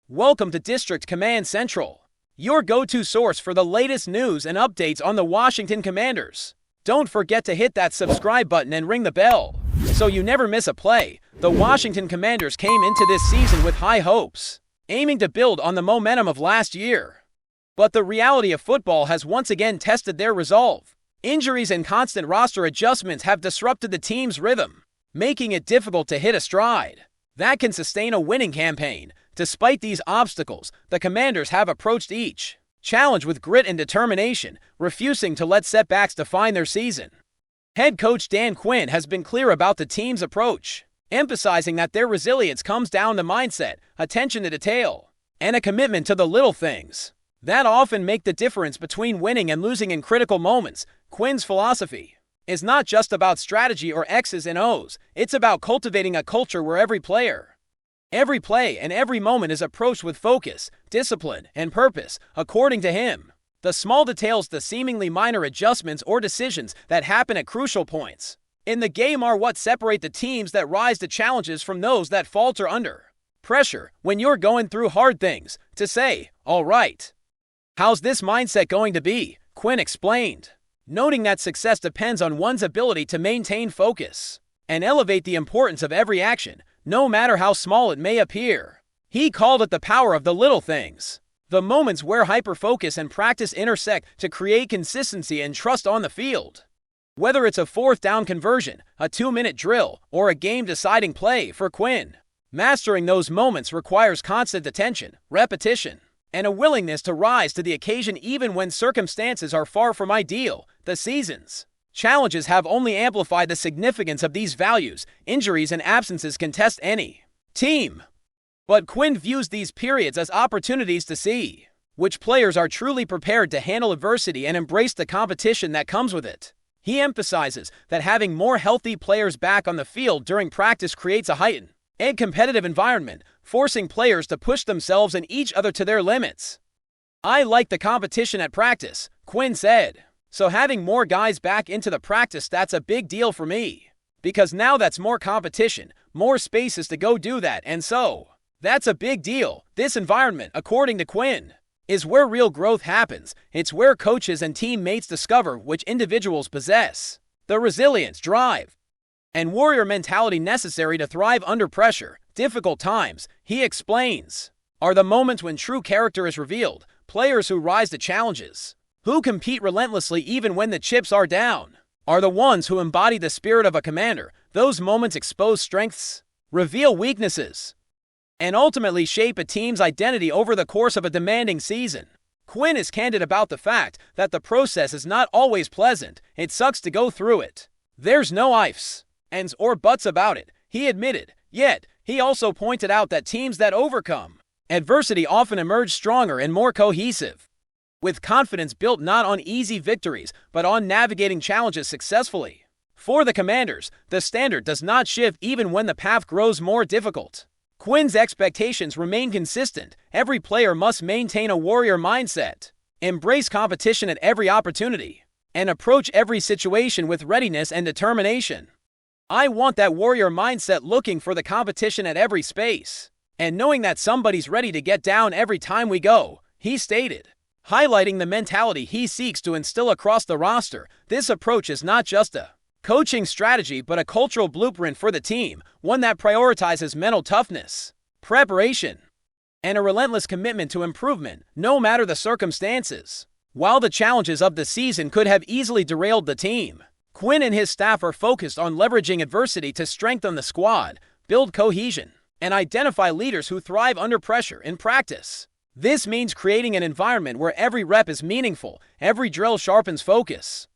Welcome to District Command Central, your go-to source for the latest news and updates on the Washington Commanders. Don't forget to hit that subscribe button and ring the bell, so you never miss a play. The Washington Commanders came into this season with high hopes, aiming to build on the momentum of last year. But the reality of football has once again tested their resolve. Injuries and constant roster adjustments have disrupted the team's rhythm, making it difficult to hit a stride that can sustain a winning campaign. Despite these obstacles, the Commanders have approached each challenge with grit and determination, refusing to let setbacks define their season. Head coach Quinn has been clear about the team's approach, emphasizing that their resilience comes down to mindset, attention to detail, and a commitment to the little things that often make the difference between winning and losing in critical moments. Quinn's philosophy is not just about strategy or X's and O's, it's about cultivating a culture where every play and every moment is approached with focus, discipline, and purpose. According to him, the small details, the seemingly minor adjustments or decisions that happen at crucial points in the game are what separate the teams that rise to challenges from those that falter under pressure. When you're going through hard things, to say, "All right, how's this mindset going to be?" Quinn explained, noting that success depends on one's ability to maintain focus and elevate the importance of every action, no matter how small it may appear. He called it the power of the little things, the moments where hyper-focus and practice intersect to create consistency and trust on the field. Whether it's a fourth down conversion, a 2-minute drill, or a game-deciding play for Quinn, mastering those moments requires constant attention, repetition, and a willingness to rise to the occasion even when circumstances are far from ideal. The season's challenges have only amplified the significance of these values. Injuries and absences can test any team, but Quinn views these periods as opportunities to see which players are truly prepared to handle adversity and embrace the competition that comes with it. He emphasizes that having more healthy players back on the field during practice creates a heightened and competitive environment, forcing players to push themselves and each other to their limits. "I like the competition at practice," Quinn said. "So having more guys back into the practice, that's a big deal for me. Because now that's more competition, more spaces to go do that, and so that's a big deal. This environment," according to Quinn, "is where real growth happens. It's where coaches and teammates discover which individuals possess the resilience, drive, and warrior mentality necessary to thrive under pressure. Difficult times," he explains, "are the moments when true character is revealed. Players who rise to challenges, who compete relentlessly even when the chips are down, are the ones who embody the spirit of a commander. Those moments expose strengths, reveal weaknesses, and ultimately shape a team's identity over the course of a demanding season." Quinn is candid about the fact that the process is not always pleasant. "It sucks to go through it. There's no ifs, ands, or buts about it," he admitted. Yet, he also pointed out that teams that overcome adversity often emerge stronger and more cohesive, with confidence built not on easy victories, but on navigating challenges successfully. For the Commanders, the standard does not shift even when the path grows more difficult. Quinn's expectations remain consistent. Every player must maintain a warrior mindset, embrace competition at every opportunity, and approach every situation with readiness and determination. "I want that warrior mindset, looking for the competition at every space, and knowing that somebody's ready to get down every time we go," he stated, highlighting the mentality he seeks to instill across the roster. This approach is not just a coaching strategy but a cultural blueprint for the team, one that prioritizes mental toughness, preparation, and a relentless commitment to improvement, no matter the circumstances. While the challenges of the season could have easily derailed the team, Quinn and his staff are focused on leveraging adversity to strengthen the squad, build cohesion, and identify leaders who thrive under pressure in practice. This means creating an environment where every rep is meaningful, every drill sharpens focus,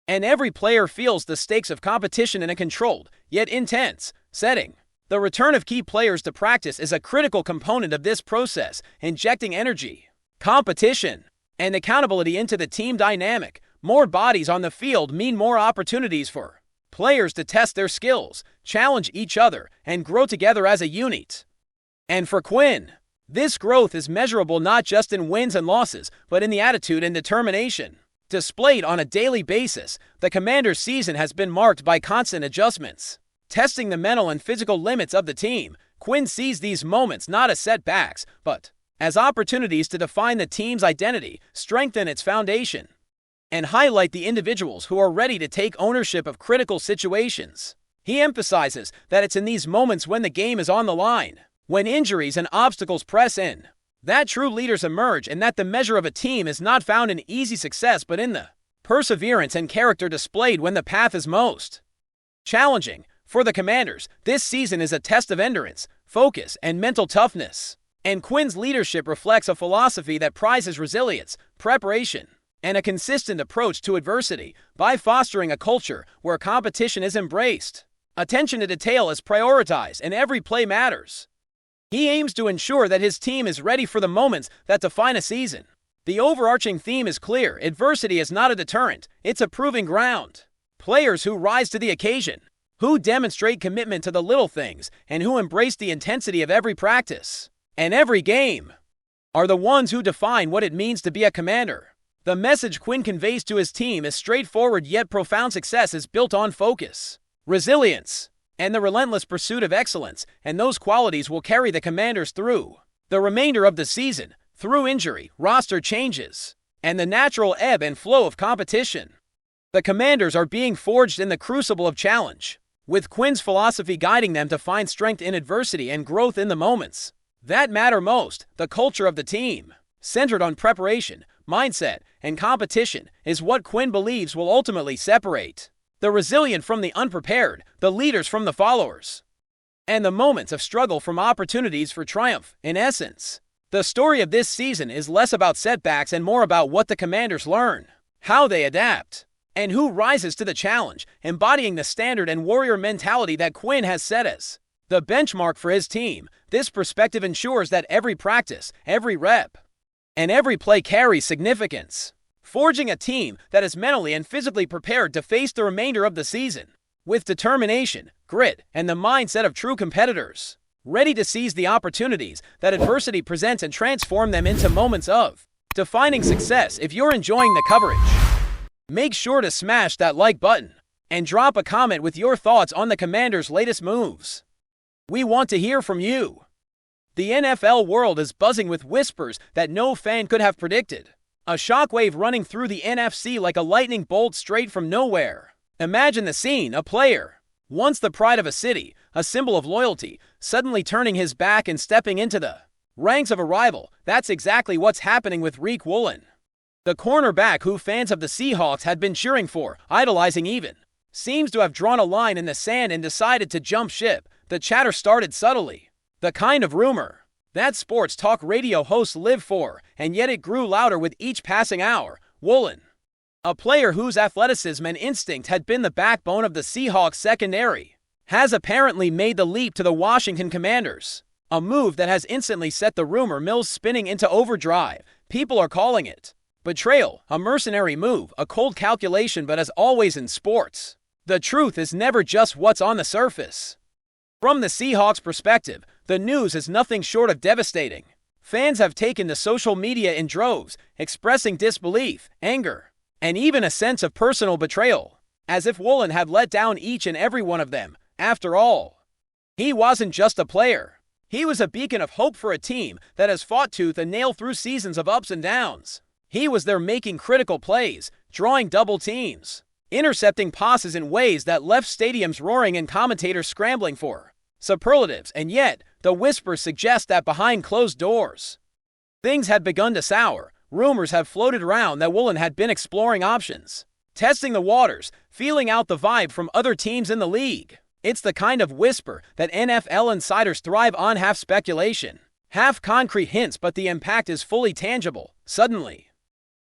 and every player feels the stakes of competition in a controlled, yet intense, setting. The return of key players to practice is a critical component of this process, injecting energy, competition, and accountability into the team dynamic. More bodies on the field mean more opportunities for players to test their skills, challenge each other, and grow together as a unit. And for Quinn, this growth is measurable not just in wins and losses, but in the attitude and determination displayed on a daily basis. The Commanders' season has been marked by constant adjustments, testing the mental and physical limits of the team. Quinn sees these moments not as setbacks, but as opportunities to define the team's identity, strengthen its foundation, and highlight the individuals who are ready to take ownership of critical situations. He emphasizes that it's in these moments when the game is on the line, when injuries and obstacles press in, that true leaders emerge, and that the measure of a team is not found in easy success but in the perseverance and character displayed when the path is most challenging. For the Commanders, this season is a test of endurance, focus, and mental toughness. And Quinn's leadership reflects a philosophy that prizes resilience, preparation, and a consistent approach to adversity by fostering a culture where competition is embraced. Attention to detail is prioritized and every play matters. He aims to ensure that his team is ready for the moments that define a season. The overarching theme is clear: adversity is not a deterrent, it's a proving ground. Players who rise to the occasion, who demonstrate commitment to the little things, and who embrace the intensity of every practice and every game, are the ones who define what it means to be a Commander. The message Quinn conveys to his team is straightforward yet profound: success is built on focus, resilience, and the relentless pursuit of excellence, and those qualities will carry the Commanders through the remainder of the season, through injury, roster changes, and the natural ebb and flow of competition. The Commanders are being forged in the crucible of challenge, with Quinn's philosophy guiding them to find strength in adversity and growth in the moments that matter most. The culture of the team, centered on preparation, mindset, and competition, is what Quinn believes will ultimately separate the resilient from the unprepared, the leaders from the followers, and the moments of struggle from opportunities for triumph. In essence, the story of this season is less about setbacks and more about what the Commanders learn, how they adapt, and who rises to the challenge, embodying the standard and warrior mentality that Quinn has set as the benchmark for his team. This perspective ensures that every practice, every rep, and every play carries significance, forging a team that is mentally and physically prepared to face the remainder of the season with determination, grit, and the mindset of true competitors, ready to seize the opportunities that adversity presents and transform them into moments of defining success. If you're enjoying the coverage, make sure to smash that like button and drop a comment with your thoughts on the Commanders' latest moves. We want to hear from you. The NFL world is buzzing with whispers that no fan could have predicted. A shockwave running through the NFC like a lightning bolt straight from nowhere. Imagine the scene: a player, once the pride of a city, a symbol of loyalty, suddenly turning his back and stepping into the ranks of a rival. That's exactly what's happening with Riq Woolen, the cornerback who fans of the Seahawks had been cheering for, idolizing even, seems to have drawn a line in the sand and decided to jump ship. The chatter started subtly, the kind of rumor that sports talk radio hosts live for, and yet it grew louder with each passing hour. Woolen, a player whose athleticism and instinct had been the backbone of the Seahawks secondary, has apparently made the leap to the Washington Commanders, a move that has instantly set the rumor mills spinning into overdrive. People are calling it betrayal, a mercenary move, a cold calculation, but as always in sports, the truth is never just what's on the surface. From the Seahawks' perspective, the news is nothing short of devastating. Fans have taken to social media in droves, expressing disbelief, anger, and even a sense of personal betrayal, as if Woolen had let down each and every one of them. After all, he wasn't just a player. He was a beacon of hope for a team that has fought tooth and nail through seasons of ups and downs. He was there making critical plays, drawing double teams, intercepting passes in ways that left stadiums roaring and commentators scrambling for superlatives. And yet, the whispers suggest that behind closed doors, things had begun to sour. Rumors have floated around that Woolen had been exploring options, testing the waters, feeling out the vibe from other teams in the league. It's the kind of whisper that NFL insiders thrive on: half speculation, half concrete hints, but the impact is fully tangible. Suddenly,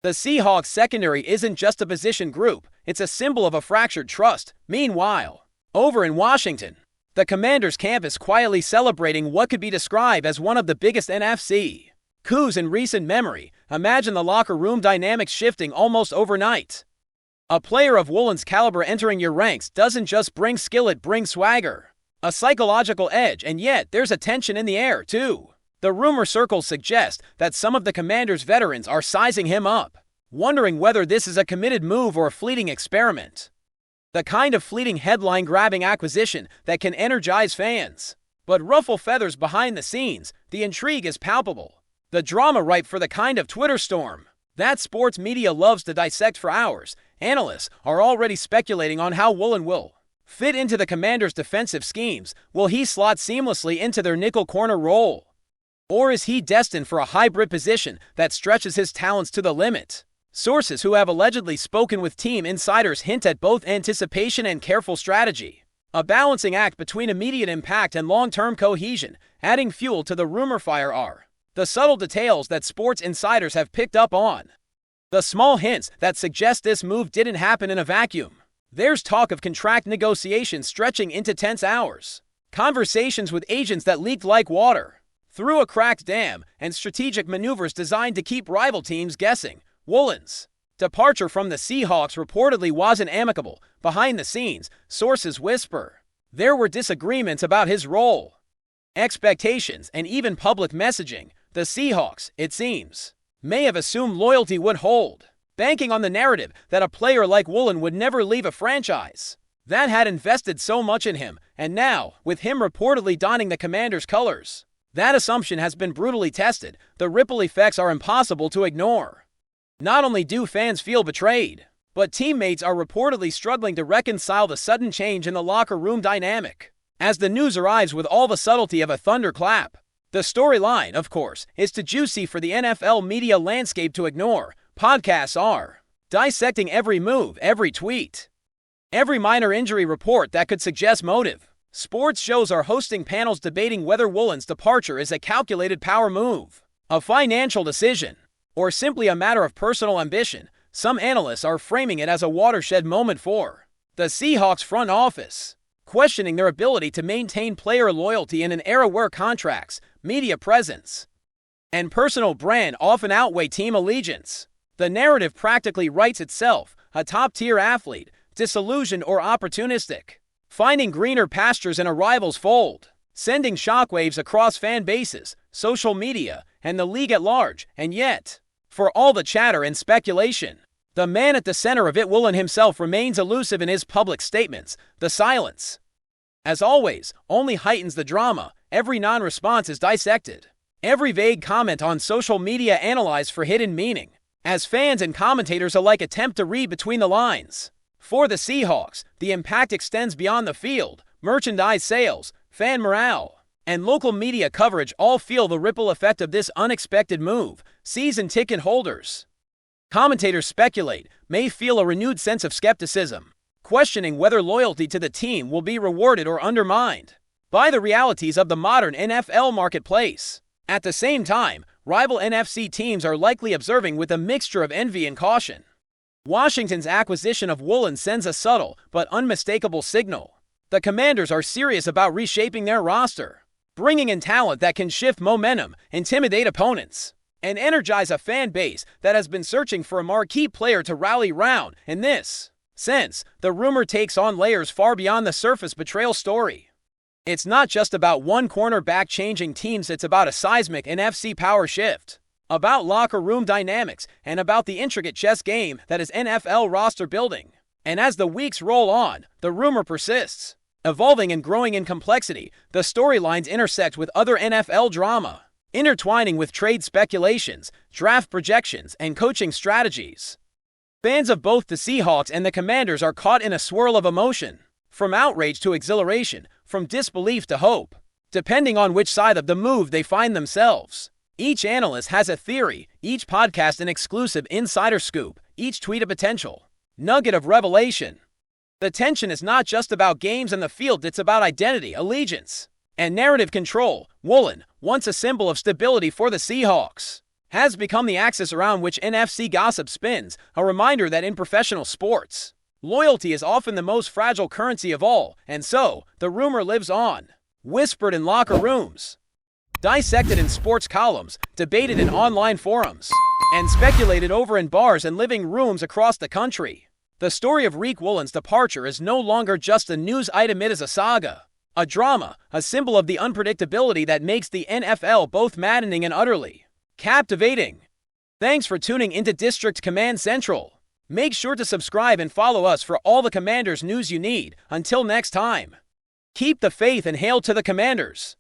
the Seahawks secondary isn't just a position group, it's a symbol of a fractured trust. Meanwhile, over in Washington, the Commanders' camp is quietly celebrating what could be described as one of the biggest NFC coups in recent memory. Imagine the locker room dynamics shifting almost overnight. A player of Woolen's caliber entering your ranks doesn't just bring skill, it brings swagger, a psychological edge, and yet there's a tension in the air, too. The rumor circles suggest that some of the Commanders' veterans are sizing him up, wondering whether this is a committed move or a fleeting experiment. The kind of fleeting headline-grabbing acquisition that can energize fans, But ruffle feathers behind the scenes, the intrigue is palpable. The drama ripe for the kind of Twitter storm that sports media loves to dissect for hours. Analysts are already speculating on how Woolen will fit into the Commanders' defensive schemes. Will he slot seamlessly into their nickel corner role? Or is he destined for a hybrid position that stretches his talents to the limit? Sources who have allegedly spoken with team insiders hint at both anticipation and careful strategy, a balancing act between immediate impact and long-term cohesion. Adding fuel to the rumor fire are the subtle details that sports insiders have picked up on, the small hints that suggest this move didn't happen in a vacuum. There's talk of contract negotiations stretching into tense hours, conversations with agents that leaked like water through a cracked dam, and strategic maneuvers designed to keep rival teams guessing. Woolen's departure from the Seahawks reportedly wasn't amicable. Behind the scenes, sources whisper there were disagreements about his role, expectations, and even public messaging. The Seahawks, it seems, may have assumed loyalty would hold, banking on the narrative that a player like Woolen would never leave a franchise that had invested so much in him. And now, with him reportedly donning the Commanders' colors, that assumption has been brutally tested. The ripple effects are impossible to ignore. Not only do fans feel betrayed, but teammates are reportedly struggling to reconcile the sudden change in the locker room dynamic as the news arrives with all the subtlety of a thunderclap. The storyline, of course, is too juicy for the NFL media landscape to ignore. Podcasts are dissecting every move, every tweet, every minor injury report that could suggest motive. Sports shows are hosting panels debating whether Woolen's departure is a calculated power move, a financial decision, or simply a matter of personal ambition. Some analysts are framing it as a watershed moment for the Seahawks front office, questioning their ability to maintain player loyalty in an era where contracts, media presence, and personal brand often outweigh team allegiance. The narrative practically writes itself: a top-tier athlete, disillusioned or opportunistic, finding greener pastures in a rival's fold, sending shockwaves across fan bases, social media, and the league at large. And yet, for all the chatter and speculation, the man at the center of it, Woolen himself, remains elusive in his public statements. The silence, as always, only heightens the drama. Every non-response is dissected, every vague comment on social media analyzed for hidden meaning, as fans and commentators alike attempt to read between the lines. For the Seahawks, the impact extends beyond the field. Merchandise sales, fan morale, and local media coverage all feel the ripple effect of this unexpected move. Season ticket holders, commentators speculate, may feel a renewed sense of skepticism, questioning whether loyalty to the team will be rewarded or undermined by the realities of the modern NFL marketplace. At the same time, rival NFC teams are likely observing with a mixture of envy and caution. Washington's acquisition of Woolen sends a subtle but unmistakable signal. The Commanders are serious about reshaping their roster, bringing in talent that can shift momentum, intimidate opponents, and energize a fan base that has been searching for a marquee player to rally round. In this sense, the rumor takes on layers far beyond the surface betrayal story. It's not just about one cornerback changing teams, it's about a seismic NFC power shift, about locker room dynamics, and about the intricate chess game that is NFL roster building. And as the weeks roll on, the rumor persists, evolving and growing in complexity. The storylines intersect with other NFL drama, intertwining with trade speculations, draft projections, and coaching strategies. Fans of both the Seahawks and the Commanders are caught in a swirl of emotion, from outrage to exhilaration, from disbelief to hope, depending on which side of the move they find themselves. Each analyst has a theory, each podcast an exclusive insider scoop, each tweet a potential nugget of revelation. The tension is not just about games and the field, it's about identity, allegiance, and narrative control. Woolen, once a symbol of stability for the Seahawks, has become the axis around which NFC gossip spins, a reminder that in professional sports, loyalty is often the most fragile currency of all. And so, the rumor lives on, whispered in locker rooms, dissected in sports columns, debated in online forums, and speculated over in bars and living rooms across the country. The story of Riq Woolen's departure is no longer just a news item, it is a saga, a drama, a symbol of the unpredictability that makes the NFL both maddening and utterly captivating. Thanks for tuning into District Command Central. Make sure to subscribe and follow us for all the Commanders news you need. Until next time. Keep the faith and hail to the Commanders.